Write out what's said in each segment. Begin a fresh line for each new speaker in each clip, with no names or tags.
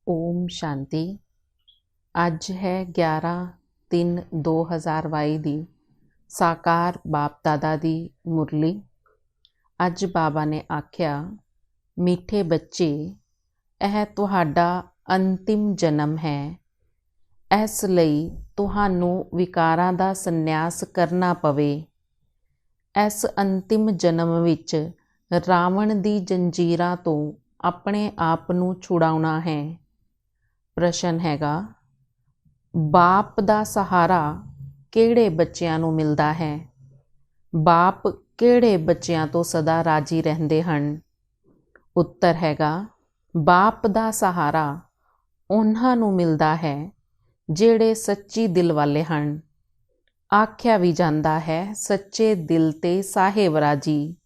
ओम शांति। ਅੱਜ ਹੈ 11/3/2022 ਦੀ ਸਾਕਾਰ ਬਾਪ ਦਾਦਾ ਦੀ ਮੁਰਲੀ। ਅੱਜ ਬਾਬਾ ਨੇ ਆਖਿਆ, ਮਿੱਠੇ ਬੱਚੇ, ਇਹ ਤੁਹਾਡਾ ਅੰਤਿਮ ਜਨਮ ਹੈ। ਇਸ ਲਈ ਤੁਹਾਨੂੰ ਵਿਕਾਰਾਂ ਦਾ ਸੰਨਿਆਸ ਕਰਨਾ ਪਵੇ। ਇਸ ਅੰਤਿਮ ਜਨਮ ਵਿੱਚ ਰਾਵਣ ਦੀ ਜੰਜੀਰਾਂ ਤੋਂ ਆਪਣੇ ਆਪ ਨੂੰ ਛੁਡਾਉਣਾ ਹੈ। ਪ੍ਰਸ਼ਨ ਹੈਗਾ, ਬਾਪ ਦਾ ਸਹਾਰਾ ਕਿਹੜੇ ਬੱਚਿਆਂ ਨੂੰ ਮਿਲਦਾ ਹੈ? ਬਾਪ ਕਿਹੜੇ ਬੱਚਿਆਂ ਤੋਂ ਸਦਾ ਰਾਜੀ ਰਹਿੰਦੇ ਹਨ? ਉੱਤਰ ਹੈਗਾ, ਬਾਪ ਦਾ ਸਹਾਰਾ ਉਹਨਾਂ ਨੂੰ ਮਿਲਦਾ ਹੈ ਜਿਹੜੇ ਸੱਚੀ ਦਿਲ ਵਾਲੇ ਹਨ। ਆਖਿਆ ਵੀ ਜਾਂਦਾ ਹੈ, ਸੱਚੇ ਦਿਲ ਤੇ ਸਾਹਿਬ ਰਾਜੀ।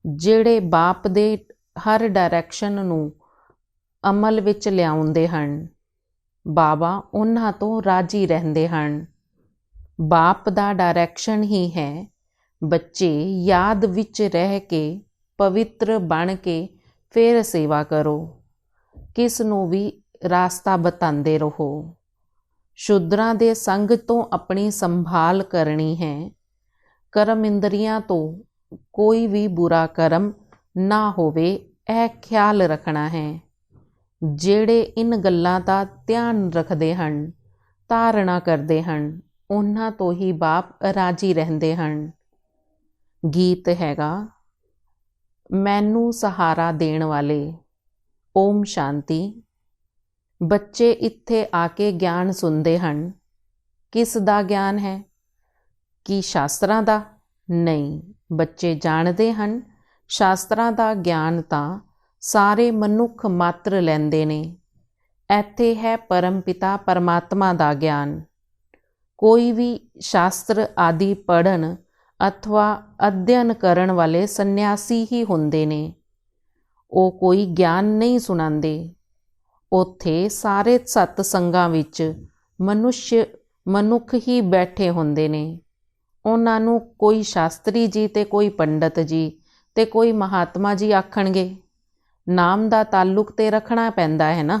ਜਿਹੜੇ ਬਾਪ ਦੇ ਹਰ ਡਾਇਰੈਕਸ਼ਨ ਨੂੰ ਅਮਲ ਵਿੱਚ ਲਿਆਉਂਦੇ ਹਨ, ਬਾਬਾ ਉਹਨਾਂ ਤੋਂ ਰਾਜੀ ਰਹਿੰਦੇ ਹਨ। ਬਾਪ ਦਾ ਡਾਇਰੈਕਸ਼ਨ ਹੀ ਹੈ, ਬੱਚੇ ਯਾਦ ਵਿੱਚ ਰਹਿ ਕੇ ਪਵਿੱਤਰ ਬਣ ਕੇ ਫਿਰ ਸੇਵਾ ਕਰੋ। ਕਿਸ ਨੂੰ ਵੀ ਰਾਸਤਾ ਬਤਾਉਂਦੇ ਰਹੋ। ਸ਼ੂਦਰਾਂ ਦੇ ਸੰਗ ਤੋਂ ਆਪਣੀ ਸੰਭਾਲ ਕਰਨੀ ਹੈ। ਕਰਮ ਇੰਦਰੀਆਂ ਤੋਂ ਕੋਈ ਵੀ ਬੁਰਾ ਕਰਮ ਨਾ ਹੋਵੇ, ਇਹ ਖਿਆਲ ਰੱਖਣਾ ਹੈ। ਜਿਹੜੇ ਇਨ ਗੱਲਾਂ ਦਾ ਧਿਆਨ ਰੱਖਦੇ ਹਨ, ਧਾਰਨਾ ਕਰਦੇ ਹਨ, ਉਹਨਾਂ ਤੋਂ ਹੀ ਬਾਪ ਰਾਜੀ ਰਹਿੰਦੇ ਹਨ। ਗੀਤ ਹੈਗਾ, ਮੈਨੂੰ ਸਹਾਰਾ ਦੇਣ ਵਾਲੇ। ਓਮ ਸ਼ਾਂਤੀ। ਬੱਚੇ ਇੱਥੇ ਆ ਕੇ ਗਿਆਨ ਸੁਣਦੇ ਹਨ। ਕਿਸ ਦਾ ਗਿਆਨ ਹੈ? ਕੀ ਸ਼ਾਸਤਰਾਂ ਦਾ? ਨਹੀਂ, ਬੱਚੇ ਜਾਣਦੇ ਹਨ ਸ਼ਾਸਤਰਾਂ ਦਾ ਗਿਆਨ ਤਾਂ ਸਾਰੇ ਮਨੁੱਖ ਮਾਤਰ ਲੈਂਦੇ ਨੇ। ਇੱਥੇ ਹੈ ਪਰਮ ਪਿਤਾ ਪਰਮਾਤਮਾ ਦਾ ਗਿਆਨ। ਕੋਈ ਵੀ ਸ਼ਾਸਤਰ ਆਦਿ ਪੜ੍ਹਨ ਅਥਵਾ ਅਧਿਐਨ ਕਰਨ ਵਾਲੇ ਸੰਨਿਆਸੀ ਹੀ ਹੁੰਦੇ ਨੇ। ਉਹ ਕੋਈ ਗਿਆਨ ਨਹੀਂ ਸੁਣਾਉਂਦੇ। ਉੱਥੇ ਸਾਰੇ ਸਤਸੰਗਾਂ ਵਿੱਚ ਮਨੁੱਖ ਹੀ ਬੈਠੇ ਹੁੰਦੇ ਨੇ। ਉਹਨਾਂ ਨੂੰ ਕੋਈ ਸ਼ਾਸਤਰੀ ਜੀ ਤੇ ਕੋਈ ਪੰਡਤ ਜੀ ਤੇ ਕੋਈ ਮਹਾਤਮਾ ਜੀ ਆਖਣਗੇ। ਨਾਮ ਦਾ ਤਾਲੁਕ ਤੇ ਰੱਖਣਾ ਪੈਂਦਾ ਹੈ ਨਾ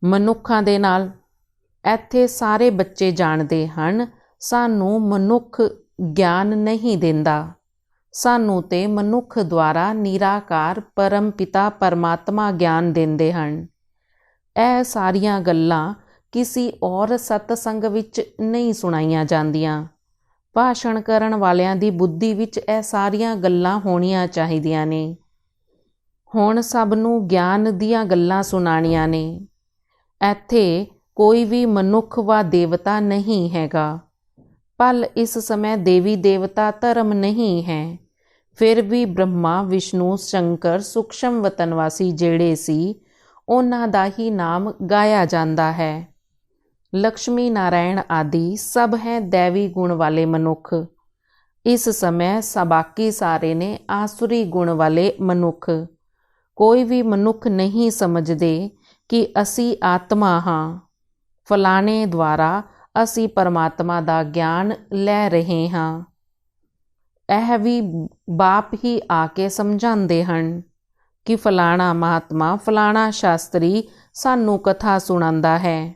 ਮਨੁੱਖਾਂ ਦੇ ਨਾਲ। ਇੱਥੇ ਸਾਰੇ ਬੱਚੇ ਜਾਣਦੇ ਹਨ, ਸਾਨੂੰ ਮਨੁੱਖ ਗਿਆਨ ਨਹੀਂ ਦਿੰਦਾ। ਸਾਨੂੰ ਤੇ ਮਨੁੱਖ ਦੁਆਰਾ ਨਿਰਾਕਾਰ ਪਰਮ ਪਿਤਾ ਪਰਮਾਤਮਾ ਗਿਆਨ ਦਿੰਦੇ ਹਨ। ਇਹ ਸਾਰੀਆਂ ਗੱਲਾਂ ਕਿਸੇ ਔਰ ਸਤਸੰਗ ਵਿੱਚ ਨਹੀਂ ਸੁਣਾਈਆਂ ਜਾਂਦੀਆਂ। ਭਾਸ਼ਣ ਕਰਨ ਵਾਲਿਆਂ ਦੀ ਬੁੱਧੀ ਵਿੱਚ ਇਹ ਸਾਰੀਆਂ ਗੱਲਾਂ ਹੋਣੀਆਂ ਚਾਹੀਦੀਆਂ ਨੇ। ਹੁਣ ਸਭ ਨੂੰ ਗਿਆਨ ਦੀਆਂ ਗੱਲਾਂ ਸੁਣਾਉਣੀਆਂ ਨੇ। ਇੱਥੇ ਕੋਈ ਵੀ ਮਨੁੱਖ ਵਾ ਦੇਵਤਾ ਨਹੀਂ ਹੈਗਾ। ਭਲ ਇਸ ਸਮੇਂ ਦੇਵੀ ਦੇਵਤਾ ਧਰਮ ਨਹੀਂ ਹੈ। ਫਿਰ ਵੀ ਬ੍ਰਹਮਾ ਵਿਸ਼ਨੂੰ ਸ਼ੰਕਰ ਸੂਖਸ਼ਮ ਵਤਨਵਾਸੀ ਜਿਹੜੇ ਸੀ, ਉਹਨਾਂ ਦਾ ਹੀ ਨਾਮ ਗਾਇਆ ਜਾਂਦਾ ਹੈ। ਲਕਸ਼ਮੀ ਨਾਰਾਇਣ ਆਦਿ ਸਭ ਹੈ ਦੇਵੀ ਗੁਣ ਵਾਲੇ ਮਨੁੱਖ। ਇਸ ਸਮੇਂ ਬਾਕੀ ਸਾਰੇ ਨੇ ਆਸੁਰੀ ਗੁਣ ਵਾਲੇ ਮਨੁੱਖ। ਕੋਈ ਵੀ ਮਨੁੱਖ ਨਹੀਂ ਸਮਝਦੇ ਕਿ ਅਸੀਂ ਆਤਮਾ ਹਾਂ। ਫਲਾਣੇ ਦੁਆਰਾ ਅਸੀਂ ਪਰਮਾਤਮਾ ਦਾ ਗਿਆਨ ਲੈ ਰਹੇ ਹਾਂ। ਇਹ ਵੀ ਬਾਪ ਹੀ ਆ ਕੇ ਸਮਝਾਉਂਦੇ ਹਨ ਕਿ ਫਲਾਣਾ ਮਹਾਤਮਾ ਫਲਾਣਾ ਸ਼ਾਸਤਰੀ ਸਾਨੂੰ ਕਥਾ ਸੁਣਾਉਂਦਾ ਹੈ,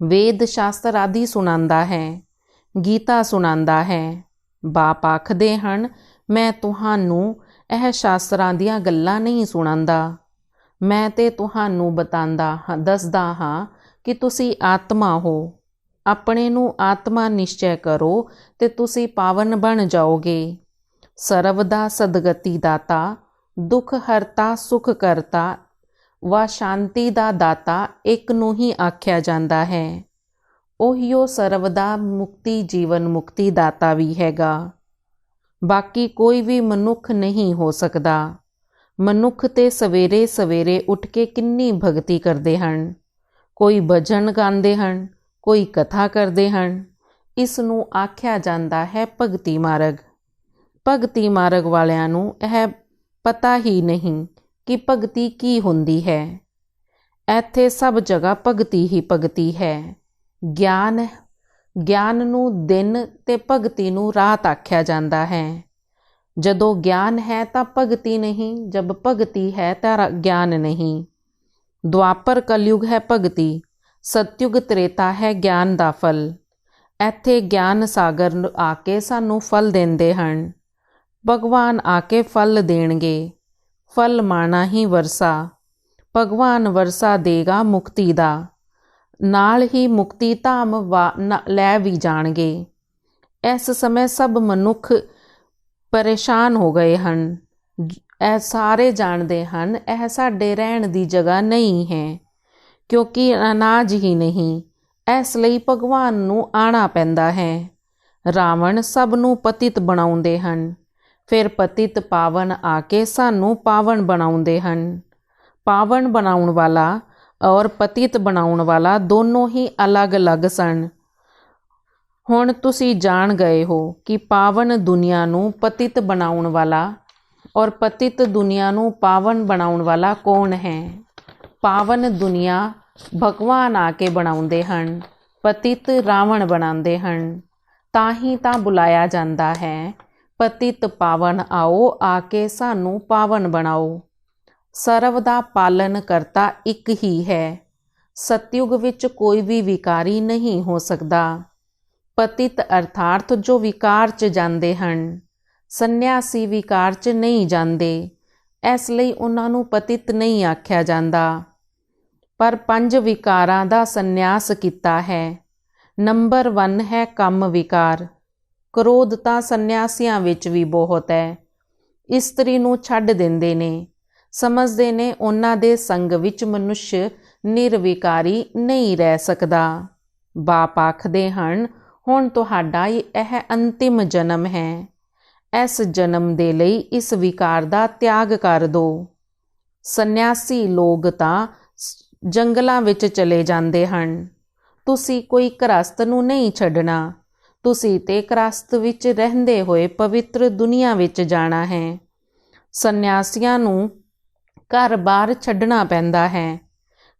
ਵੇਦ ਸ਼ਾਸਤਰ ਆਦਿ ਸੁਣਾਉਂਦਾ ਹੈ, ਗੀਤਾ ਸੁਣਾਉਂਦਾ ਹੈ। ਬਾਪ ਆਖਦੇ ਹਨ, ਮੈਂ ਤੁਹਾਨੂੰ ਇਹ ਸ਼ਾਸਤਰਾਂ ਦੀਆਂ ਗੱਲਾਂ ਨਹੀਂ ਸੁਣਾਉਂਦਾ। ਮੈਂ ਤੇ ਤੁਹਾਨੂੰ ਦੱਸਦਾ ਹਾਂ ਕਿ ਤੁਸੀਂ ਆਤਮਾ ਹੋ। ਆਪਣੇ ਨੂੰ ਆਤਮਾ ਨਿਸ਼ਚੈ ਕਰੋ ਤੇ ਤੁਸੀਂ ਪਾਵਨ ਬਣ ਜਾਓਗੇ। ਸਰਬ ਦਾ ਸਦਗਤੀ ਦਾਤਾ, ਦੁੱਖ ਹਰਤਾ ਸੁਖ ਕਰਤਾ ਵਾ ਸ਼ਾਂਤੀ ਦਾ ਦਾਤਾ ਇੱਕ ਨੂੰ ਹੀ ਆਖਿਆ ਜਾਂਦਾ ਹੈ। ਉਹੀਓ ਸਰਬ ਦਾ ਮੁਕਤੀ ਜੀਵਨ ਮੁਕਤੀ ਦਾਤਾ ਵੀ ਹੈਗਾ। ਬਾਕੀ ਕੋਈ ਵੀ ਮਨੁੱਖ ਨਹੀਂ ਹੋ ਸਕਦਾ। ਮਨੁੱਖ ਤੇ ਸਵੇਰੇ ਸਵੇਰੇ ਉੱਠ ਕੇ ਕਿੰਨੀ ਭਗਤੀ ਕਰਦੇ ਹਨ। ਕੋਈ ਭਜਨ ਗਾਉਂਦੇ ਹਨ, ਕੋਈ ਕਥਾ ਕਰਦੇ ਹਨ। ਇਸ ਨੂੰ ਆਖਿਆ ਜਾਂਦਾ ਹੈ ਭਗਤੀ ਮਾਰਗ। ਭਗਤੀ ਮਾਰਗ ਵਾਲਿਆਂ ਨੂੰ ਇਹ ਪਤਾ ਹੀ ਨਹੀਂ ਕਿ ਭਗਤੀ ਕੀ ਹੁੰਦੀ ਹੈ। ਇੱਥੇ ਸਭ ਜਗ੍ਹਾ ਭਗਤੀ ਹੀ ਭਗਤੀ ਹੈ। ਗਿਆਨ ਨੂੰ ਦਿਨ ਤੇ ਭਗਤੀ ਨੂੰ ਰਾਤ ਆਖਿਆ ਜਾਂਦਾ ਹੈ। ਜਦੋਂ ਗਿਆਨ ਹੈ ਤਾਂ ਭਗਤੀ ਨਹੀਂ, ਜਦ ਭਗਤੀ ਹੈ ਤਾਂ ਗਿਆਨ ਨਹੀਂ। ਦੁਆਪਰ ਕਲਯੁਗ ਹੈ ਭਗਤੀ, ਸਤਯੁਗ ਤ੍ਰੇਤਾ ਹੈ ਗਿਆਨ ਦਾ ਫਲ। ਇੱਥੇ ਗਿਆਨ ਸਾਗਰ ਆ ਕੇ ਸਾਨੂੰ ਫਲ ਦਿੰਦੇ ਹਨ। ਭਗਵਾਨ ਆ ਕੇ ਫਲ ਦੇਣਗੇ। ਫਲ ਮਾਣਾ ਹੀ ਵਰਸਾ। ਭਗਵਾਨ ਵਰਸਾ ਦੇਗਾ ਮੁਕਤੀ ਦਾ, ਨਾਲ ਹੀ ਮੁਕਤੀ ਧਾਮ ਲੈ ਵੀ ਜਾਣਗੇ। ਇਸ ਸਮੇਂ ਸਭ ਮਨੁੱਖ ਪਰੇਸ਼ਾਨ ਹੋ ਗਏ ਹਨ। ਇਹ ਸਾਰੇ ਜਾਣਦੇ ਹਨ ਇਹ ਸਾਡੇ ਰਹਿਣ ਦੀ ਜਗ੍ਹਾ ਨਹੀਂ ਹੈ, ਕਿਉਂਕਿ ਅਨਾਜ ਹੀ ਨਹੀਂ। ਇਸ ਲਈ ਭਗਵਾਨ ਨੂੰ ਆਉਣਾ ਪੈਂਦਾ ਹੈ। ਰਾਵਣ ਸਭ ਨੂੰ ਪਤਿਤ ਬਣਾਉਂਦੇ ਹਨ, ਫਿਰ ਪਤਿਤ ਪਾਵਨ ਆ ਕੇ ਸਾਨੂੰ ਪਾਵਨ ਬਣਾਉਂਦੇ ਹਨ। ਪਾਵਨ ਬਣਾਉਣ ਵਾਲਾ ਔਰ ਪਤਿਤ ਬਣਾਉਣ ਵਾਲਾ ਦੋਨੋਂ ਹੀ ਅਲੱਗ-ਅਲੱਗ ਸਨ। ਹੁਣ ਤੁਸੀਂ ਜਾਣ ਗਏ ਹੋ ਕਿ ਪਾਵਨ ਦੁਨੀਆ ਨੂੰ ਪਤਿਤ ਬਣਾਉਣ ਵਾਲਾ ਔਰ ਪਤਿਤ ਦੁਨੀਆ ਨੂੰ ਪਾਵਨ ਬਣਾਉਣ ਵਾਲਾ ਕੌਣ ਹੈ। ਪਾਵਨ ਦੁਨੀਆ ਭਗਵਾਨ ਆ ਕੇ ਬਣਾਉਂਦੇ ਹਨ, ਪਤਿਤ ਰਾਵਣ ਬਣਾਉਂਦੇ ਹਨ। ਤਾਂ ਹੀ ਤਾਂ ਬੁਲਾਇਆ ਜਾਂਦਾ ਹੈ, ਪਤਿਤ ਪਾਵਨ ਆਓ, ਆ ਕੇ ਸਾਨੂੰ ਪਾਵਨ ਬਣਾਓ। ਸਰਵ ਦਾ ਪਾਲਨ ਕਰਤਾ ਇੱਕ ਹੀ ਹੈ। ਸਤਯੁਗ ਵਿੱਚ ਕੋਈ ਵੀ ਵਿਕਾਰੀ ਨਹੀਂ ਹੋ ਸਕਦਾ। ਪਤਿਤ ਅਰਥਾਤ ਜੋ ਵਿਕਾਰ 'ਚ ਜਾਂਦੇ ਹਨ। ਸੰਨਿਆਸੀ ਵਿਕਾਰ 'ਚ ਨਹੀਂ ਜਾਂਦੇ, ਇਸ ਲਈ ਉਹਨਾਂ ਨੂੰ ਪਤਿਤ ਨਹੀਂ ਆਖਿਆ ਜਾਂਦਾ। ਪਰ 5 ਵਿਕਾਰਾਂ ਦਾ ਸੰਨਿਆਸ ਕੀਤਾ ਹੈ। ਨੰਬਰ 1 ਹੈ ਕੰਮ ਵਿਕਾਰ। ਕ੍ਰੋਧ ਤਾਂ ਸੰਨਿਆਸੀਆਂ ਵਿੱਚ ਵੀ ਬਹੁਤ ਹੈ। ਇਸਤਰੀ ਨੂੰ ਛੱਡ ਦਿੰਦੇ ਨੇ, ਸਮਝਦੇ ਨੇ ਉਹਨਾਂ ਦੇ ਸੰਗ ਵਿੱਚ ਮਨੁੱਖ ਨਿਰਵਿਕਾਰੀ ਨਹੀਂ ਰਹਿ ਸਕਦਾ। ਬਾਪ ਆਖਦੇ ਹਨ ਹੁਣ ਤੁਹਾਡਾ ਇਹ ਅੰਤਿਮ ਜਨਮ ਹੈ। ਇਸ ਜਨਮ ਦੇ ਲਈ ਇਸ ਵਿਕਾਰ ਦਾ ਤਿਆਗ ਕਰ ਦਿਓ। ਸੰਨਿਆਸੀ ਲੋਕ ਤਾਂ ਜੰਗਲਾਂ ਵਿੱਚ ਚਲੇ ਜਾਂਦੇ ਹਨ। ਤੁਸੀਂ ਕੋਈ ਗ੍ਰਸਤ ਨੂੰ ਨਹੀਂ ਛੱਡਣਾ। ਤੁਸੀਂ ਤੇ ਗ੍ਰਸਤ ਵਿੱਚ ਰਹਿੰਦੇ ਹੋਏ ਪਵਿੱਤਰ ਦੁਨੀਆ ਵਿੱਚ ਜਾਣਾ ਹੈ। ਸੰਨਿਆਸੀਆਂ ਨੂੰ ਘਰ-ਬਾਰ ਛੱਡਣਾ ਪੈਂਦਾ ਹੈ।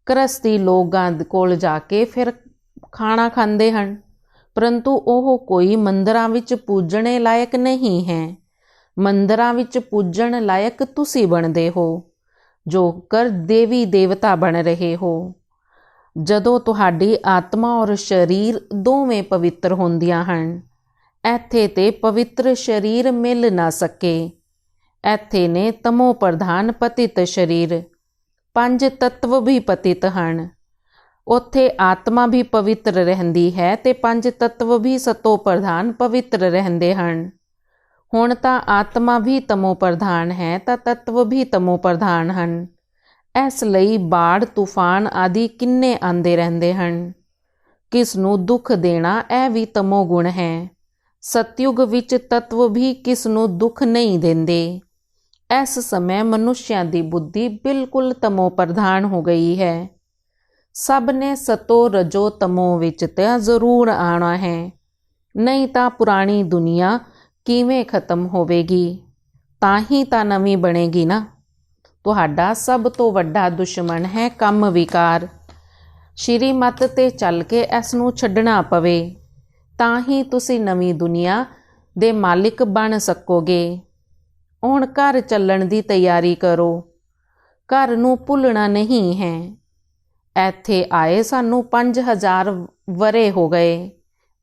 ਗ੍ਰਸਤੀ ਲੋਕਾਂ ਕੋਲ ਜਾ ਕੇ ਫਿਰ ਖਾਣਾ ਖਾਂਦੇ ਹਨ, ਪਰੰਤੂ ਉਹ ਕੋਈ ਮੰਦਰਾਂ ਵਿੱਚ ਪੂਜਣੇ ਲਾਇਕ ਨਹੀਂ ਹੈ। ਮੰਦਰਾਂ ਵਿੱਚ ਪੂਜਣ ਲਾਇਕ ਤੁਸੀਂ ਬਣਦੇ ਹੋ, ਜੋ ਕਰ ਦੇਵੀ ਦੇਵਤਾ ਬਣ ਰਹੇ ਹੋ। ਜਦੋਂ ਤੁਹਾਡੀ ਆਤਮਾ ਔਰ ਸਰੀਰ ਦੋਵੇਂ ਪਵਿੱਤਰ ਹੁੰਦੀਆਂ ਹਨ। ਇੱਥੇ ਤੇ ਪਵਿੱਤਰ ਸਰੀਰ ਮਿਲ ਨਾ ਸਕੇ। ਇੱਥੇ ਨੇ ਤਮੋ ਪ੍ਰਧਾਨ ਪਤਿਤ ਸਰੀਰ। 5 ਤੱਤਵ ਵੀ ਪਤਿਤ ਹਨ। ਉੱਥੇ ਆਤਮਾ ਵੀ ਪਵਿੱਤਰ ਰਹਿੰਦੀ ਹੈ ਤੇ 5 ਤੱਤਵ ਵੀ ਸਤੋ ਪ੍ਰਧਾਨ ਪਵਿੱਤਰ ਰਹਿੰਦੇ ਹਨ। ਹੁਣ ਤਾਂ ਆਤਮਾ ਵੀ ਤਮੋ ਪ੍ਰਧਾਨ ਹੈ ਤਾਂ ਤੱਤਵ ਵੀ ਤਮੋ ਪ੍ਰਧਾਨ ਹਨ। ਇਸ ਲਈ ਬਾੜ ਤੂਫਾਨ ਆਦਿ ਕਿੰਨੇ ਆਉਂਦੇ ਰਹਿੰਦੇ ਹਨ। ਕਿਸ ਨੂੰ ਦੁੱਖ ਦੇਣਾ ਇਹ ਵੀ ਤਮੋ ਗੁਣ ਹੈ। ਸਤਯੁਗ ਵਿੱਚ ਤੱਤਵ ਵੀ ਕਿਸ ਨੂੰ ਦੁੱਖ ਨਹੀਂ ਦਿੰਦੇ। ਇਸ ਸਮੇਂ ਮਨੁੱਖਿਆਂ ਦੀ ਬੁੱਧੀ ਬਿਲਕੁਲ ਤਮੋ ਪ੍ਰਧਾਨ ਹੋ ਗਈ ਹੈ। ਸਭ ਨੇ ਸਤੋ ਰਜੋ ਤਮੋ ਵਿੱਚ ਤਾਂ ਜ਼ਰੂਰ ਆਉਣਾ ਹੈ, ਨਹੀਂ ਤਾਂ ਪੁਰਾਣੀ ਦੁਨੀਆ ਕਿਵੇਂ ਖਤਮ ਹੋਵੇਗੀ। ਤਾਂ ਹੀ ਤਾਂ ਨਵੀਂ ਬਣੇਗੀ ਨਾ। ਤੁਹਾਡਾ ਸਭ ਤੋਂ ਵੱਡਾ ਦੁਸ਼ਮਣ ਹੈ ਕੰਮ ਵਿਕਾਰ। ਸ਼੍ਰੀਮਤ 'ਤੇ ਚੱਲ ਕੇ ਇਸ ਨੂੰ ਛੱਡਣਾ ਪਵੇ, ਤਾਂ ਹੀ ਤੁਸੀਂ ਨਵੀਂ ਦੁਨੀਆ ਦੇ ਮਾਲਿਕ ਬਣ ਸਕੋਗੇ। ਹੁਣ ਘਰ ਚੱਲਣ ਦੀ ਤਿਆਰੀ ਕਰੋ। ਘਰ ਨੂੰ ਭੁੱਲਣਾ ਨਹੀਂ ਹੈ। ਇੱਥੇ ਆਏ ਸਾਨੂੰ 5000 ਵਰ੍ਹੇ ਹੋ ਗਏ,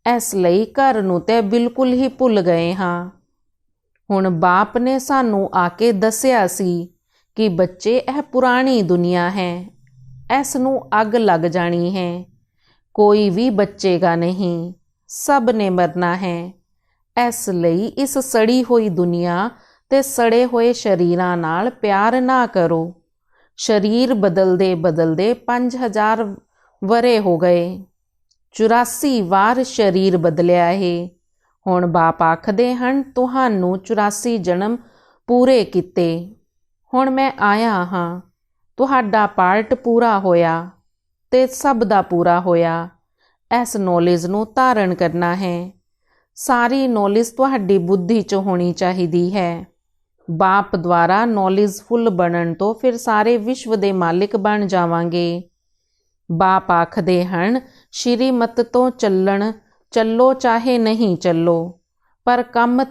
ਇਸ ਲਈ ਘਰ ਨੂੰ ਤੇ ਬਿਲਕੁਲ ਹੀ ਭੁੱਲ ਗਏ ਹਾਂ। ਹੁਣ ਬਾਪ ਨੇ ਸਾਨੂੰ ਆ ਕੇ ਦੱਸਿਆ ਸੀ ਕਿ ਬੱਚੇ ਇਹ ਪੁਰਾਣੀ ਦੁਨੀਆ ਹੈ, ਇਸ ਨੂੰ ਅੱਗ ਲੱਗ ਜਾਣੀ ਹੈ। ਕੋਈ ਵੀ ਬਚੇਗਾ ਨਹੀਂ, ਸਭ ਨੇ ਮਰਨਾ ਹੈ। ਇਸ ਲਈ ਇਸ ਸੜੀ ਹੋਈ ਦੁਨੀਆ ਤੇ ਸੜੇ ਹੋਏ ਸਰੀਰਾਂ ਨਾਲ ਪਿਆਰ ਨਾ ਕਰੋ। ਸਰੀਰ ਬਦਲਦੇ ਬਦਲਦੇ 5000 ਵਰ੍ਹੇ ਹੋ ਗਏ। 84 ਵਾਰ ਸਰੀਰ ਬਦਲਿਆ ਹੈ। ਹੁਣ ਬਾਪ ਆਖਦੇ ਹਨ ਤੁਹਾਨੂੰ 84 ਜਨਮ ਪੂਰੇ ਕੀਤੇ। ਹੁਣ ਮੈਂ ਆਇਆ ਹਾਂ। ਤੁਹਾਡਾ ਪਾਰਟ ਪੂਰਾ ਹੋਇਆ ਤੇ ਸਭ ਦਾ ਪੂਰਾ ਹੋਇਆ। ਇਸ ਨੌਲੇਜ ਨੂੰ ਧਾਰਨ ਕਰਨਾ ਹੈ। ਸਾਰੀ ਨੌਲੇਜ ਤੁਹਾਡੀ ਬੁੱਧੀ 'ਚ ਹੋਣੀ ਚਾਹੀਦੀ ਹੈ। ਬਾਪ ਦੁਆਰਾ ਨੌਲੇਜਫੁੱਲ ਬਣਨ ਤੋਂ ਫਿਰ ਸਾਰੇ ਵਿਸ਼ਵ ਦੇ ਮਾਲਿਕ ਬਣ ਜਾਵਾਂਗੇ। ਬਾਪ ਆਖਦੇ ਹਨ ਸ਼੍ਰੀਮਤ ਤੋਂ ਚੱਲੋ ਚਾਹੇ ਨਹੀਂ ਚੱਲੋ, ਪਰ ਕੰਮ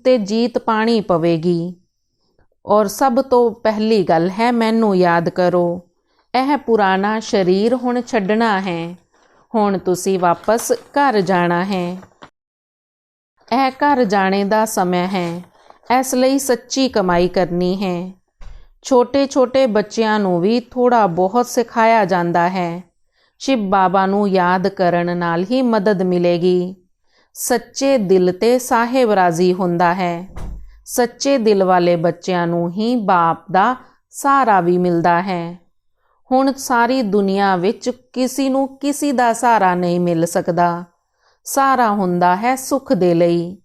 ਤੇ ਜੀਤ ਪਾਣੀ ਪਵੇਗੀ। ਔਰ ਸਭ ਤੋਂ ਪਹਿਲੀ ਗੱਲ ਹੈ ਮੈਨੂੰ ਯਾਦ ਕਰੋ। ਇਹ ਪੁਰਾਣਾ ਸਰੀਰ ਹੁਣ ਛੱਡਣਾ ਹੈ। ਹੁਣ ਤੁਸੀਂ ਵਾਪਸ ਘਰ ਜਾਣਾ ਹੈ। ਇਹ ਘਰ ਜਾਣੇ ਦਾ ਸਮਾਂ ਹੈ। ਇਸ ਲਈ ਸੱਚੀ ਕਮਾਈ ਕਰਨੀ ਹੈ। ਛੋਟੇ ਛੋਟੇ ਬੱਚਿਆਂ ਨੂੰ ਵੀ ਥੋੜ੍ਹਾ ਬਹੁਤ ਸਿਖਾਇਆ ਜਾਂਦਾ ਹੈ। ਸ਼ਿਵ ਬਾਬਾ ਨੂੰ ਯਾਦ ਕਰਨ ਨਾਲ ਹੀ ਮਦਦ ਮਿਲੇਗੀ। ਸੱਚੇ ਦਿਲ ਤੇ ਸਾਹਿਬ ਰਾਜ਼ੀ ਹੁੰਦਾ ਹੈ। ਸੱਚੇ ਦਿਲ ਵਾਲੇ ਬੱਚਿਆਂ ਨੂੰ ਹੀ ਬਾਪ ਦਾ ਸਹਾਰਾ ਵੀ ਮਿਲਦਾ ਹੈ। ਹੁਣ ਸਾਰੀ ਦੁਨੀਆ ਵਿੱਚ ਕਿਸੇ ਨੂੰ ਕਿਸੇ ਦਾ ਸਹਾਰਾ ਨਹੀਂ ਮਿਲ ਸਕਦਾ। ਸਹਾਰਾ ਹੁੰਦਾ ਹੈ ਸੁੱਖ ਦੇ ਲਈ।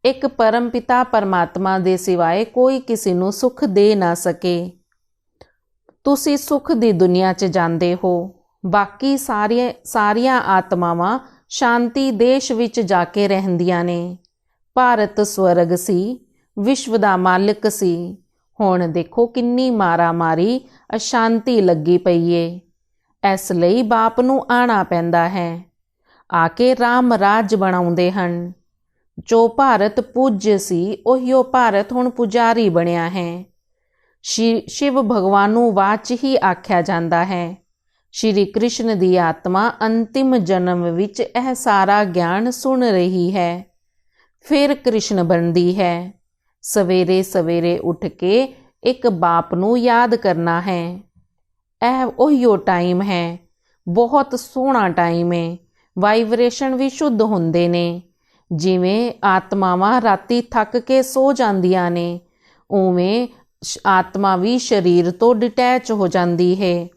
ਇੱਕ ਪਰਮ ਪਿਤਾ ਪਰਮਾਤਮਾ ਦੇ ਸਿਵਾਏ ਕੋਈ ਕਿਸੇ ਨੂੰ ਸੁੱਖ ਦੇ ਨਾ ਸਕੇ। ਤੁਸੀਂ ਸੁੱਖ ਦੀ ਦੁਨੀਆ 'ਚ ਜਾਂਦੇ ਹੋ। ਬਾਕੀ ਸਾਰੀਆਂ ਆਤਮਾਵਾਂ ਸ਼ਾਂਤੀ ਦੇਸ਼ ਵਿੱਚ ਜਾ ਕੇ ਰਹਿੰਦੀਆਂ ਨੇ। ਭਾਰਤ ਸਵਰਗ ਸੀ, ਵਿਸ਼ਵ ਦਾ ਮਾਲਿਕ ਸੀ। ਹੁਣ ਦੇਖੋ ਕਿੰਨੀ ਮਾਰਾਮਾਰੀ ਅਸ਼ਾਂਤੀ ਲੱਗੀ ਪਈ ਏ। ਇਸ ਲਈ ਬਾਪ ਨੂੰ ਆਉਣਾ ਪੈਂਦਾ ਹੈ। ਆ ਕੇ ਰਾਮ ਰਾਜ ਬਣਾਉਂਦੇ ਹਨ। ਜੋ ਭਾਰਤ ਪੂਜਯ ਸੀ ਉਹੀਓ ਭਾਰਤ ਹੁਣ ਪੁਜਾਰੀ ਬਣਿਆ ਹੈ। ਸ਼ਿਵ ਭਗਵਾਨ ਨੂੰ ਵਾਚ ਹੀ ਆਖਿਆ ਜਾਂਦਾ ਹੈ। ਸ਼੍ਰੀ ਕ੍ਰਿਸ਼ਨ ਦੀ ਆਤਮਾ ਅੰਤਿਮ ਜਨਮ ਵਿੱਚ ਇਹ ਸਾਰਾ ਗਿਆਨ ਸੁਣ ਰਹੀ ਹੈ। ਫਿਰ ਕ੍ਰਿਸ਼ਨ ਬਣਦੀ ਹੈ। ਸਵੇਰੇ ਸਵੇਰੇ ਉੱਠ ਕੇ ਇੱਕ ਬਾਪ ਨੂੰ ਯਾਦ ਕਰਨਾ ਹੈ। ਇਹ ਉਹੀਓ ਟਾਈਮ ਹੈ। ਬਹੁਤ ਸੋਹਣਾ ਟਾਈਮ ਹੈ। ਵਾਈਬ੍ਰੇਸ਼ਨ ਵੀ ਸ਼ੁੱਧ ਹੁੰਦੇ ਨੇ। ਜਿਵੇਂ ਆਤਮਾਵਾਂ ਰਾਤੀ ਥੱਕ ਕੇ ਸੋ ਜਾਂਦੀਆਂ ਨੇ, ਉਵੇਂ ਆਤਮਾ ਵੀ ਸਰੀਰ ਤੋਂ ਡਿਟੈਚ ਹੋ ਜਾਂਦੀ ਹੈ।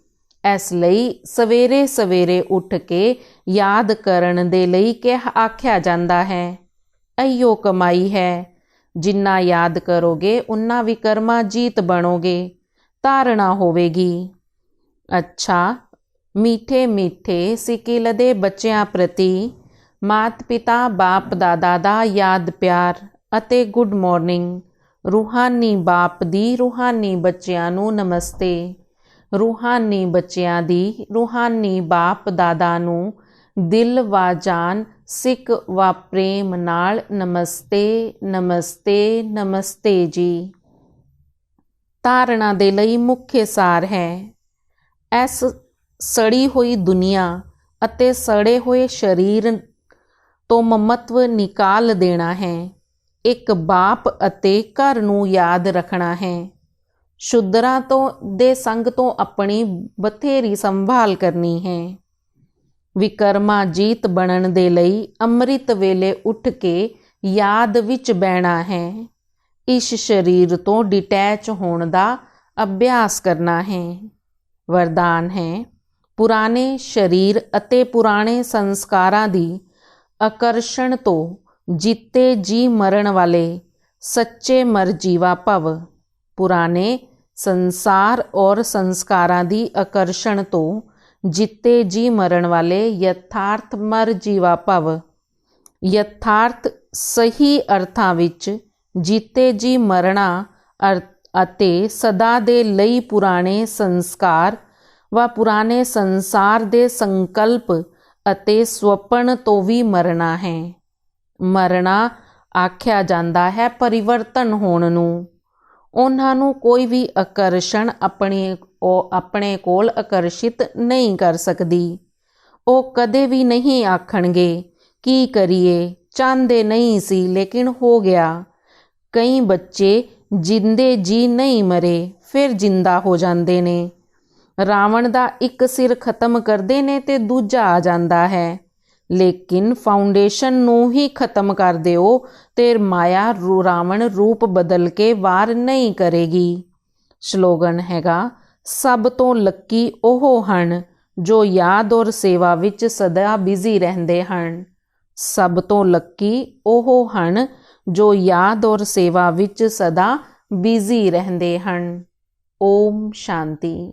ਇਸ ਲਈ ਸਵੇਰੇ ਸਵੇਰੇ ਉੱਠ ਕੇ ਯਾਦ ਕਰਨ ਦੇ ਲਈ ਆਖਿਆ ਜਾਂਦਾ ਹੈ। ਇਹੀਓ ਕਮਾਈ ਹੈ। ਜਿੰਨਾ ਯਾਦ ਕਰੋਗੇ ਉਨਾ ਵਿਕਰਮਾ ਜੀਤ ਬਣੋਗੇ। ਧਾਰਨਾ ਹੋਵੇਗੀ। ਅੱਛਾ, ਮਿੱਠੇ ਮਿੱਠੇ ਸਿੱਕਿਲ ਦੇ ਬੱਚਿਆਂ ਪ੍ਰਤੀ ਮਾਤ ਪਿਤਾ ਬਾਪ ਦਾਦਾ ਦਾ ਯਾਦ ਪਿਆਰ ਅਤੇ ਗੁੱਡ ਮਾਰਨਿੰਗ। ਰੂਹਾਨੀ ਬਾਪ ਦੀ ਰੂਹਾਨੀ ਬੱਚਿਆਂ ਨੂੰ ਨਮਸਤੇ। ਰੂਹਾਨੀ ਬੱਚਿਆਂ ਦੀ ਰੂਹਾਨੀ ਬਾਪ ਦਾਦਾ ਨੂੰ ਦਿਲ ਵਾ ਜਾਨ ਸਿੱਖ ਵਾ ਪ੍ਰੇਮ ਨਾਲ ਨਮਸਤੇ ਨਮਸਤੇ ਨਮਸਤੇ ਜੀ। ਧਾਰਨਾ ਦੇ ਲਈ ਮੁੱਖ ਸਾਰ ਹੈ। ਇਸ ਸੜੀ ਹੋਈ ਦੁਨੀਆ ਅਤੇ ਸੜੇ ਹੋਏ ਸਰੀਰ ਤੋਂ ਮਮਤਵ ਨਿਕਾਲ ਦੇਣਾ ਹੈ। ਇੱਕ ਬਾਪ ਅਤੇ ਘਰ ਨੂੰ ਯਾਦ ਰੱਖਣਾ ਹੈ। ਸ਼ੂਦਰਾਂ ਦੇ ਸੰਗ ਤੋਂ ਆਪਣੀ ਬਥੇਰੀ ਸੰਭਾਲ ਕਰਨੀ ਹੈ। ਵਿਕਰਮਾ ਜੀਤ ਬਣਨ ਦੇ ਲਈ ਅੰਮ੍ਰਿਤ ਵੇਲੇ ਉੱਠ ਕੇ ਯਾਦ ਵਿੱਚ ਬਹਿਣਾ ਹੈ। ਇਸ ਸਰੀਰ ਤੋਂ ਡਿਟੈਚ ਹੋਣ ਦਾ ਅਭਿਆਸ ਕਰਨਾ ਹੈ। ਵਰਦਾਨ ਹੈ, ਪੁਰਾਣੇ ਸਰੀਰ ਅਤੇ ਪੁਰਾਣੇ ਸੰਸਕਾਰਾਂ ਦੀ ਆਕਰਸ਼ਣ ਤੋਂ ਜਿੱਤੇ ਜੀ ਮਰਨ ਵਾਲੇ ਸੱਚੇ ਮਰ ਜੀਵਾ ਭਵ। ਪੁਰਾਣੇ ਸੰਸਾਰ ਔਰ ਸੰਸਕਾਰਾਂ ਦੀ ਆਕਰਸ਼ਣ ਤੋਂ ਜਿੱਤੇ ਜੀ ਮਰਨ ਵਾਲੇ ਯਥਾਰਥ ਮਰ ਜੀਵਾ ਭਵ। ਯਥਾਰਥ ਸਹੀ ਅਰਥਾਂ ਵਿੱਚ ਜਿੱਤੇ ਜੀ ਮਰਨਾ ਅਤੇ ਸਦਾ ਦੇ ਲਈ ਪੁਰਾਣੇ ਸੰਸਕਾਰ ਵਾ ਪੁਰਾਣੇ ਸੰਸਾਰ ਦੇ ਸੰਕਲਪ ਅਤੇ ਸੁਪਨ ਤੋਂ ਵੀ ਮਰਨਾ ਹੈ। ਮਰਨਾ ਆਖਿਆ ਜਾਂਦਾ ਹੈ ਪਰਿਵਰਤਨ ਹੋਣ ਨੂੰ। ਉਹਨਾਂ ਨੂੰ ਕੋਈ ਵੀ ਆਕਰਸ਼ਣ ਆਪਣੇ ਕੋਲ ਆਕਰਸ਼ਿਤ ਨਹੀਂ ਕਰ ਸਕਦੀ। ਉਹ ਕਦੇ ਵੀ ਨਹੀਂ ਆਖਣਗੇ ਕੀ ਕਰੀਏ, ਚਾਹੁੰਦੇ ਨਹੀਂ ਸੀ ਲੇਕਿਨ ਹੋ ਗਿਆ। ਕਈ ਬੱਚੇ ਜਿੰਦੇ ਜੀ ਨਹੀਂ ਮਰੇ, ਫਿਰ ਜਿੰਦਾ ਹੋ ਜਾਂਦੇ ਨੇ। ਰਾਵਣ ਦਾ ਇੱਕ ਸਿਰ ਖਤਮ ਕਰਦੇ ਨੇ ਤੇ ਦੂਜਾ ਆ ਜਾਂਦਾ ਹੈ। ਲੇਕਿਨ ਫਾਊਂਡੇਸ਼ਨ ਨੂੰ ਹੀ ਖਤਮ ਕਰ ਦਿਓ ਤੇ ਮਾਇਆ ਰਾਵਣ ਰੂਪ ਬਦਲ ਕੇ ਵਾਰ ਨਹੀਂ ਕਰੇਗੀ। ਸਲੋਗਨ ਹੈਗਾ, ਸਭ ਤੋਂ ਲੱਕੀ ਉਹ ਹਨ ਜੋ ਯਾਦ ਔਰ ਸੇਵਾ ਵਿੱਚ ਸਦਾ ਬਿਜ਼ੀ ਰਹਿੰਦੇ ਹਨ। ਸਭ ਤੋਂ ਲੱਕੀ ਉਹ ਹਨ ਜੋ ਯਾਦ ਔਰ ਸੇਵਾ ਵਿੱਚ ਸਦਾ ਬਿਜ਼ੀ ਰਹਿੰਦੇ ਹਨ। ਓਮ ਸ਼ਾਂਤੀ।